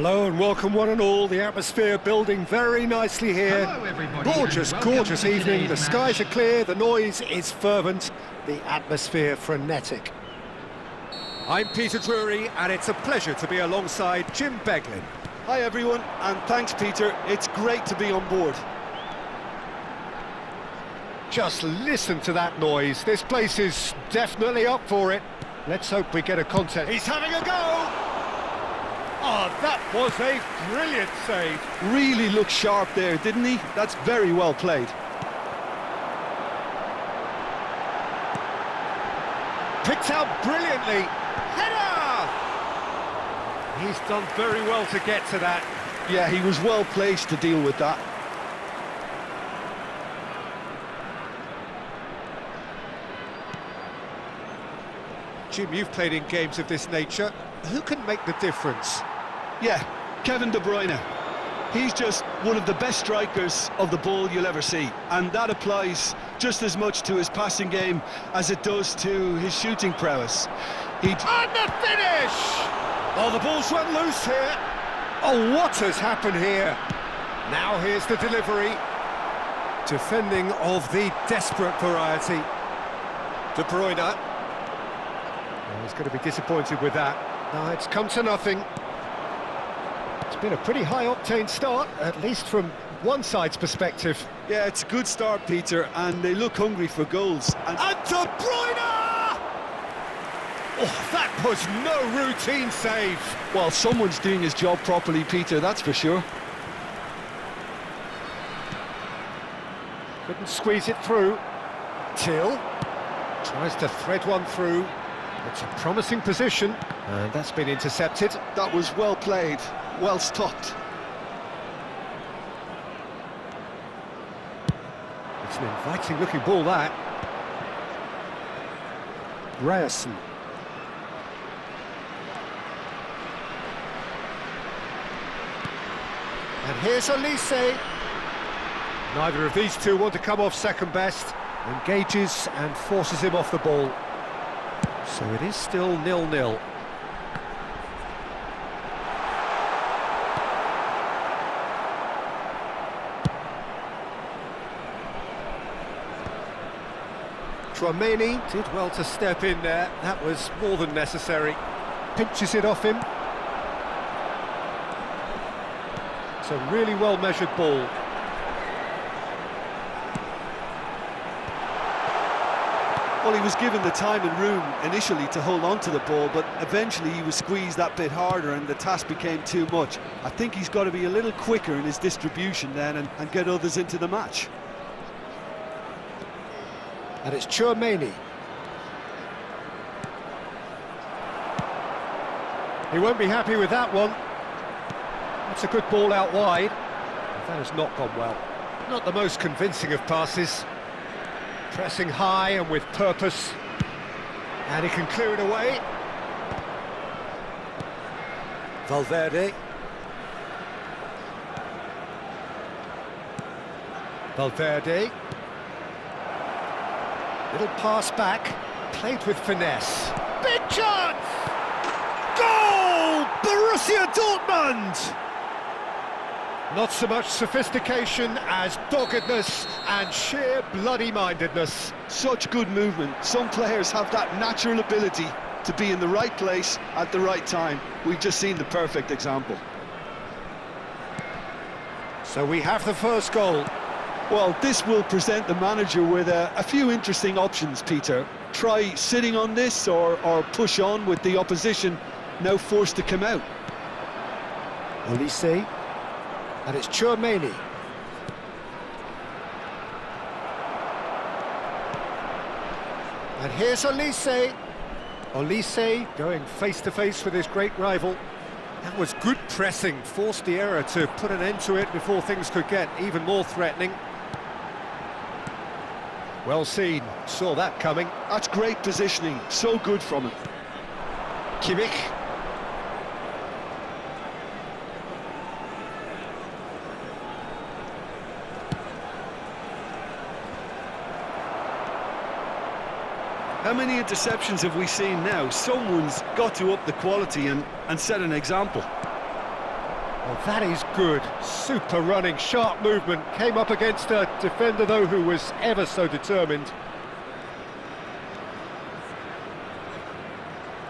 Hello and welcome one and all. The atmosphere building very nicely here. Hello everybody. Gorgeous, gorgeous evening. The skies are clear, the noise is fervent, the atmosphere frenetic. I'm Peter Drury and it's a pleasure to be alongside Jim Beglin. Hi everyone, and thanks Peter, it's great to be on board. Just listen to that noise, this place is definitely up for it. Let's hope we get a contest. He's having a go! Oh, that was a brilliant save. Really looked sharp there, didn't he? That's very well played. Picked out brilliantly. Header! He's done very well to get to that. Yeah, he was well placed to deal with that. Jim, you've played in games of this nature. Who can make the difference? Yeah, Kevin De Bruyne. He's just one of the best strikers of the ball you'll ever see. And that applies just as much to his passing game as it does to his shooting prowess. And the finish! Oh, the ball's run loose here. Oh, what has happened here? Now here's the delivery. Defending of the desperate variety. De Bruyne. Oh, he's going to be disappointed with that. No, it's come to nothing. It's been a pretty high-octane start, at least from one side's perspective. Yeah, it's a good start, Peter, and they look hungry for goals. And De Bruyne! Oh, that was no routine save. Well, someone's doing his job properly, Peter, that's for sure. Couldn't squeeze it through. Till tries to thread one through. It's a promising position, and that's been intercepted. That was well played, well stopped. It's an inviting-looking ball, that. Ryerson. And here's Olise. Neither of these two want to come off second best. Engages and forces him off the ball. So it is still 0-0. Tchouaméni did well to step in there. That was more than necessary. Pinches it off him. It's a really well-measured ball. Well, he was given the time and room initially to hold on to the ball, but eventually he was squeezed that bit harder and the task became too much. I think he's got to be a little quicker in his distribution then and get others into the match. And it's Tchouaméni. He won't be happy with that one. That's a good ball out wide. That has not gone well. Not the most convincing of passes. Pressing high and with purpose. And he can clear it away. Valverde. Valverde. Little pass back. Played with finesse. Big chance! Goal! Borussia Dortmund! Not so much sophistication as doggedness and sheer bloody-mindedness. Such good movement. Some players have that natural ability to be in the right place at the right time. We've just seen the perfect example. So we have the first goal. Well, this will present the manager with a few interesting options, Peter. Try sitting on this or push on with the opposition now forced to come out. Olise. And it's Tchouaméni. And here's Olise. Olise going face-to-face with his great rival. That was good pressing, forced the error to put an end to it before things could get even more threatening. Well seen, saw that coming. That's great positioning, so good from him. Kimmich. How many interceptions have we seen now? Someone's got to up the quality and set an example. Well, that is good. Super running, sharp movement. Came up against a defender, though, who was ever so determined.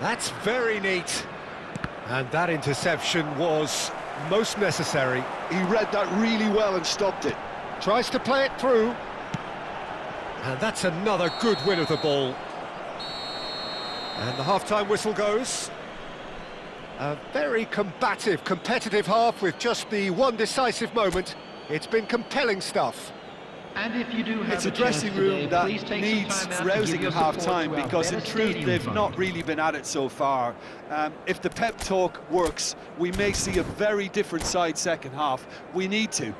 That's very neat. And that interception was most necessary. He read that really well and stopped it. Tries to play it through. And that's another good win of the ball. And the half-time whistle goes. A very combative, competitive half with just the one decisive moment. It's been compelling stuff. And if you do have It's a dressing room that needs rousing at half-time because in truth they've not really been at it so far. If the pep talk works, we may see a very different side second half. We need to.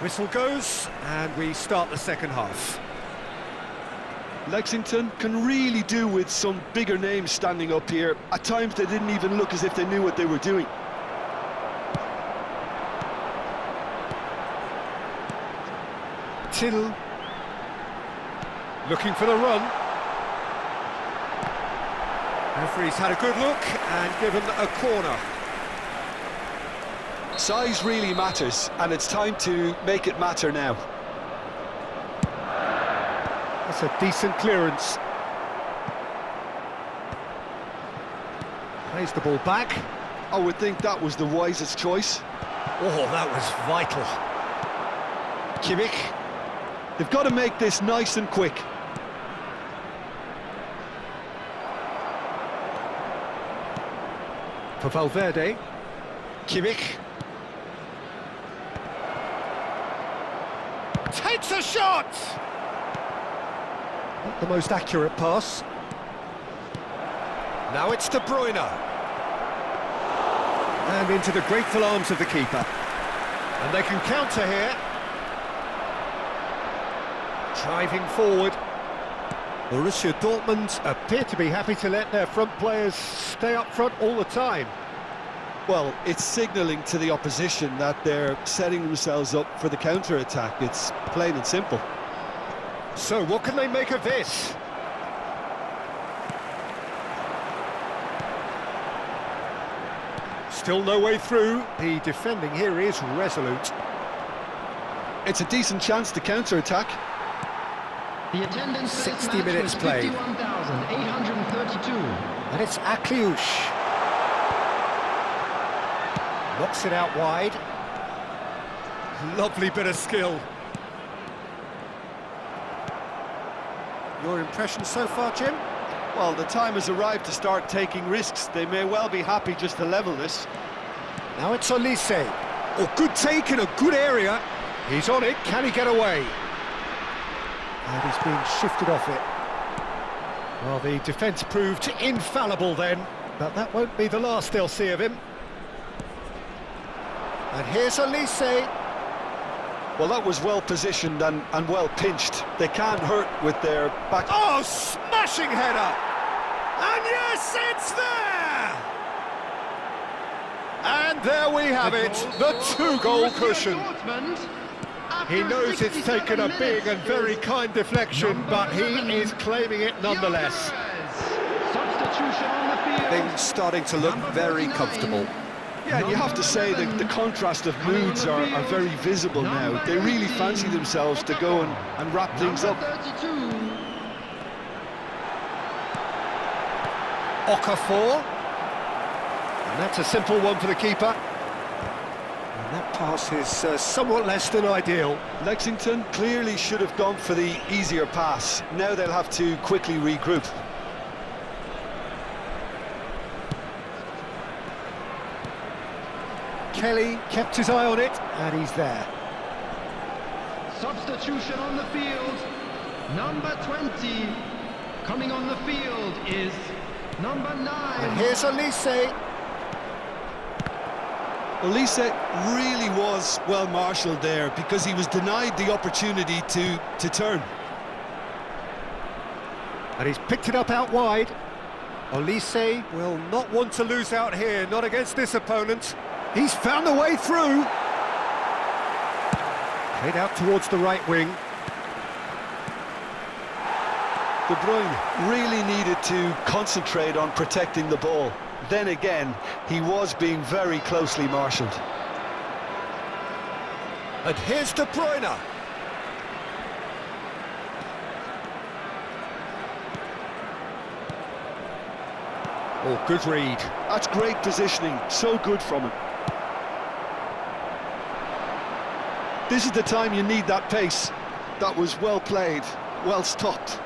Whistle goes, and we start the second half. Lexington can really do with some bigger names standing up here. At times they didn't even look as if they knew what they were doing. Till looking for the run. Referee's had a good look and given a corner. Size really matters, and it's time to make it matter now. That's a decent clearance. Plays the ball back. I would think that was the wisest choice. Oh, that was vital. Kimmich. They've got to make this nice and quick. For Valverde. Kimmich. Takes a shot! Not the most accurate pass. Now it's De Bruyne. And into the grateful arms of the keeper. And they can counter here. Driving forward. Borussia Dortmund appear to be happy to let their front players stay up front all the time. Well, it's signalling to the opposition that they're setting themselves up for the counter-attack. It's plain and simple. So, what can they make of this? Still no way through. The defending here is resolute. It's a decent chance to counter-attack. The attendance 60 minutes played. 51,832. And it's Akliouche. Knocks it out wide. Lovely bit of skill. Your impression so far, Jim? Well, the time has arrived to start taking risks. They may well be happy just to level this. Now it's Olise. Oh, good take in a good area. He's on it. Can he get away? And he's being shifted off it. Well, the defence proved infallible then, but that won't be the last they'll see of him. And here's Olise. Well, that was well positioned and well pinched. They can't hurt with their back. Oh, smashing header! And yes, it's there! And there we have it, the two-goal cushion. He knows it's taken a big and very kind deflection, but he is claiming it nonetheless. Things starting to look very comfortable. Yeah, and you have to say that the contrast of moods are very visible now. They really fancy themselves to go and wrap things up. Okafor. And that's a simple one for the keeper. And that pass is somewhat less than ideal. Lexington clearly should have gone for the easier pass. Now they'll have to quickly regroup. Kelly kept his eye on it, and he's there. Substitution on the field. Number 20. Coming on the field is number 9. And here's Olise. Olise really was well marshalled there because he was denied the opportunity to turn. And he's picked it up out wide. Olise will not want to lose out here, not against this opponent. He's found a way through. Played out towards the right wing. De Bruyne really needed to concentrate on protecting the ball. Then again, he was being very closely marshalled. And here's De Bruyne. Oh, good read. That's great positioning, so good from him. This is the time you need that pace. That was well played, well stopped.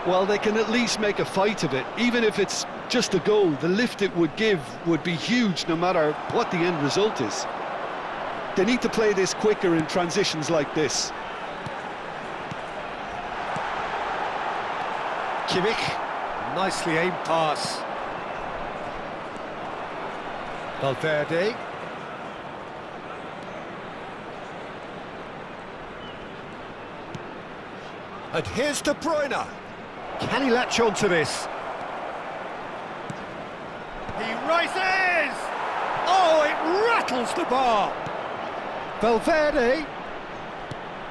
Well, they can at least make a fight of it. Even if it's just a goal, the lift it would give would be huge no matter what the end result is. They need to play this quicker in transitions like this. Kimmich, nicely aimed pass. Valverde. And here's De Bruyne. Can he latch on to this? He rises! Oh, it rattles the bar. Valverde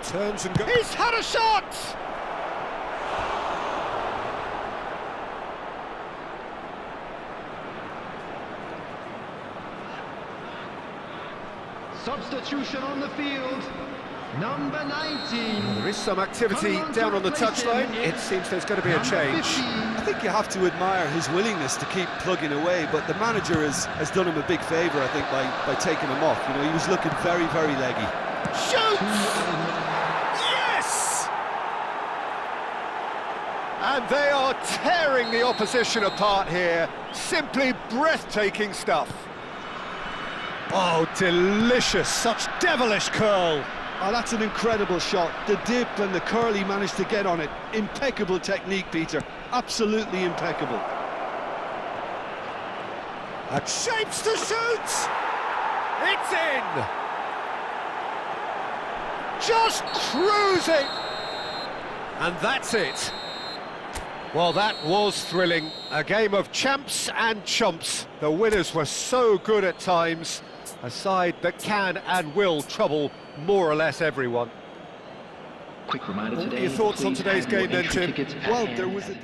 turns and goes. He's had a shot! Substitution on the field. Number 19. There is some activity down on the touchline. It seems there's going to be a change. I think you have to admire his willingness to keep plugging away, but the manager has done him a big favour, I think, by taking him off. You know, he was looking very, very leggy. Shoots! Yes! And they are tearing the opposition apart here. Simply breathtaking stuff. Oh, delicious. Such devilish curl. Oh, that's an incredible shot. The dip and the curl he managed to get on it. Impeccable technique, Peter. Absolutely impeccable. And shapes to shoot! It's in! Just cruising! And that's it. Well, that was thrilling. A game of champs and chumps. The winners were so good at times. A side that can and will trouble more or less everyone. Quick reminder today. Your thoughts on today's game then, Tim? Well, there was a...